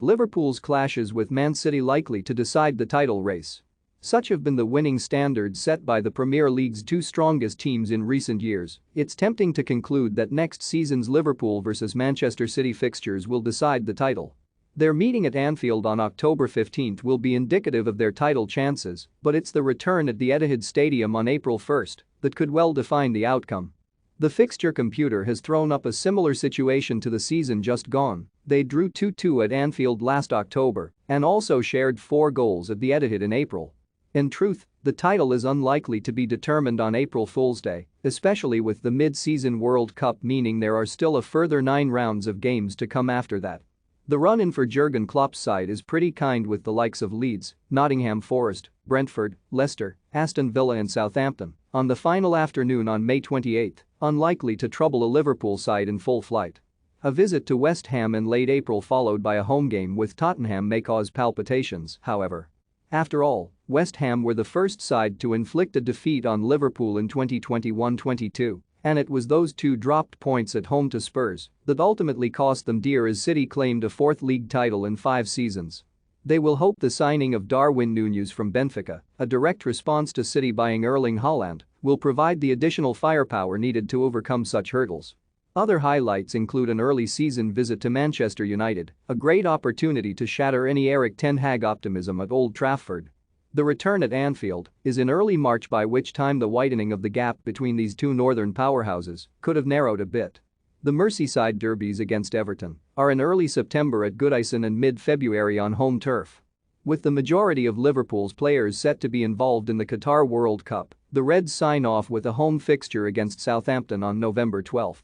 Liverpool's clashes with Man City likely to decide the title race. Such have been the winning standards set by the Premier League's two strongest teams in recent years. It's tempting to conclude that next season's Liverpool vs Manchester City fixtures will decide the title. Their meeting at Anfield on October 15 will be indicative of their title chances, but it's the return at the Etihad Stadium on April 1 that could well define the outcome. The fixture computer has thrown up a similar situation to the season just gone. They drew 2-2 at Anfield last October and also shared 4 goals at the Etihad in April. In truth, the title is unlikely to be determined on April Fool's Day, especially with the mid-season World Cup meaning there are still a further 9 rounds of games to come after that. The run-in for Jurgen Klopp's side is pretty kind with the likes of Leeds, Nottingham Forest, Brentford, Leicester, Aston Villa and Southampton on the final afternoon on May 28, unlikely to trouble a Liverpool side in full flight. A visit to West Ham in late April followed by a home game with Tottenham may cause palpitations, however. After all, West Ham were the first side to inflict a defeat on Liverpool in 2021-22, and it was those 2 dropped points at home to Spurs that ultimately cost them dear as City claimed a 4th league title in 5 seasons. They will hope the signing of Darwin Núñez from Benfica, a direct response to City buying Erling Haaland, will provide the additional firepower needed to overcome such hurdles. Other highlights include an early season visit to Manchester United, a great opportunity to shatter any Erik ten Hag optimism at Old Trafford. The return at Anfield is in early March, by which time the widening of the gap between these 2 northern powerhouses could have narrowed a bit. The Merseyside derbies against Everton are in early September at Goodison and mid-February on home turf. With the majority of Liverpool's players set to be involved in the Qatar World Cup, the Reds sign off with a home fixture against Southampton on November 12.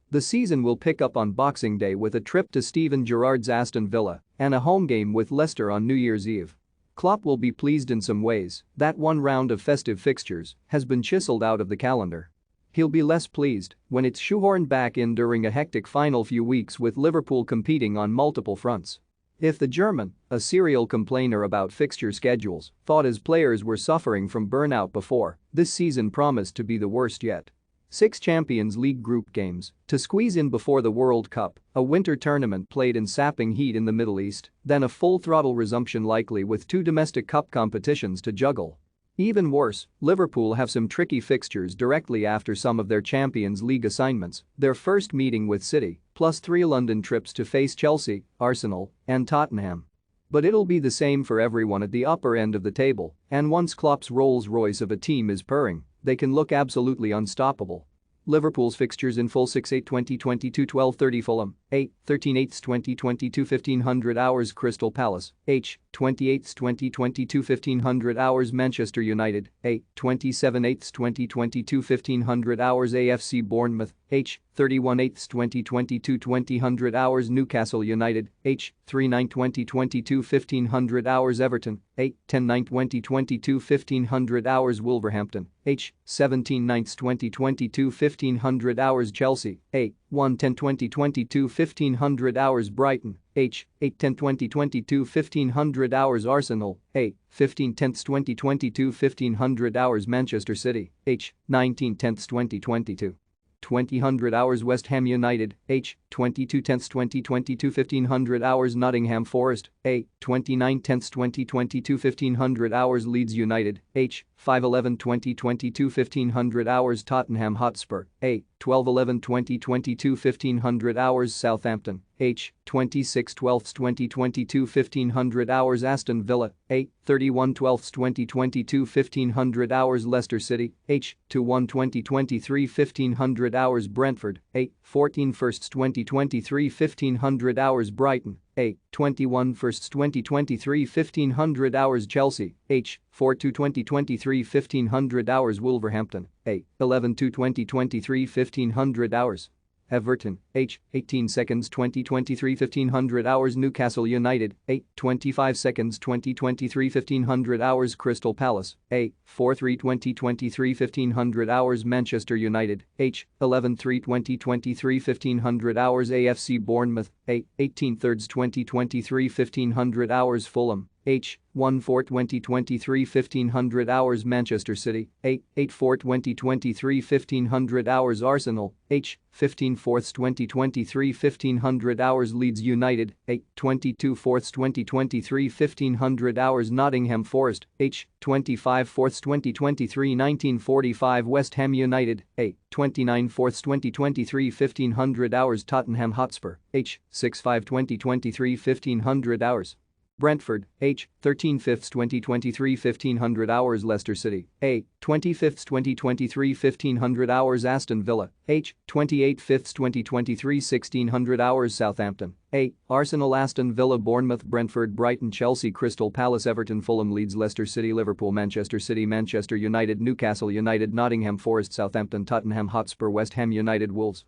The season will pick up on Boxing Day with a trip to Steven Gerrard's Aston Villa and a home game with Leicester on New Year's Eve. Klopp will be pleased in some ways that 1 round of festive fixtures has been chiseled out of the calendar. He'll be less pleased when it's shoehorned back in during a hectic final few weeks with Liverpool competing on multiple fronts. If the German, a serial complainer about fixture schedules, thought his players were suffering from burnout before, this season promised to be the worst yet. 6 Champions League group games to squeeze in before the World Cup, a winter tournament played in sapping heat in the Middle East, then a full-throttle resumption likely with 2 domestic cup competitions to juggle. Even worse, Liverpool have some tricky fixtures directly after some of their Champions League assignments, their first meeting with City, plus 3 London trips to face Chelsea, Arsenal, and Tottenham. But it'll be the same for everyone at the upper end of the table, and once Klopp's Rolls-Royce of a team is purring, they can look absolutely unstoppable. Liverpool's fixtures in full: 6/8/2022 12:30 Fulham, 8/13/8 2022 1500 hours Crystal Palace, H/28 2022 1500 hours Manchester United, 8/27/8 2022 1500 hours AFC Bournemouth, H/31/8 2022 2000 hours Newcastle United, H/3/9 2022 1500 hours Everton, 8/10/9 2022 1500 hours Wolverhampton, H/17/9 2022 1500 hours Chelsea, 8/1/10 2022 1500 hours Brighton, H/8/10 2022 1500 hours Arsenal, 8/15/10 2022 1500 hours Manchester City, H/19/10 2022 2000 hours West Ham United, H/22/10 2022 1500 hours Nottingham Forest, A/29/10 2022 1500 hours Leeds United, H/5/11 2022 1500 hours Tottenham Hotspur, A/12/11 2022 1500 hours Southampton, H/26/12 2022 1500 hours Aston Villa, A/31/12 2022 1500 hours Leicester City, H/21 2023 1500 hours Brentford, A/14/1 2023 1500 hours Brighton, A/21/1 2023 1500 hours Chelsea, H/4/2 2023 1500 hours Wolverhampton, A/11/2 2023 1500 hours Everton, H/18 seconds 2023 1500 hours Newcastle United, A/25 seconds 2023 1500 hours Crystal Palace, A/4/3 2023 1500 hours Manchester United, H/11/3 2023 1500 hours AFC Bournemouth, A/18 thirds 2023 1500 hours Fulham, H. 1 4 2023 1500 hours Manchester City, 8 4 2023 1500 hours Arsenal, H. 15 4 2023 1500 hours Leeds United, 22 4 2023 1500 hours Nottingham Forest, H. 25 4 2023 1945 West Ham United, 29 4 2023 1500 hours Tottenham Hotspur, H. 6 5 2023 1500 hours Brentford, H. 13 5 2023 1500 hours Leicester City, A. 25 2023 1500 hours Aston Villa, H. 28 5 2023 1600 hours Southampton, A. Arsenal Aston Villa Bournemouth Brentford Brighton Chelsea Crystal Palace Everton Fulham Leeds Leicester City Liverpool Manchester City Manchester United Newcastle United Nottingham Forest Southampton Tottenham Hotspur West Ham United Wolves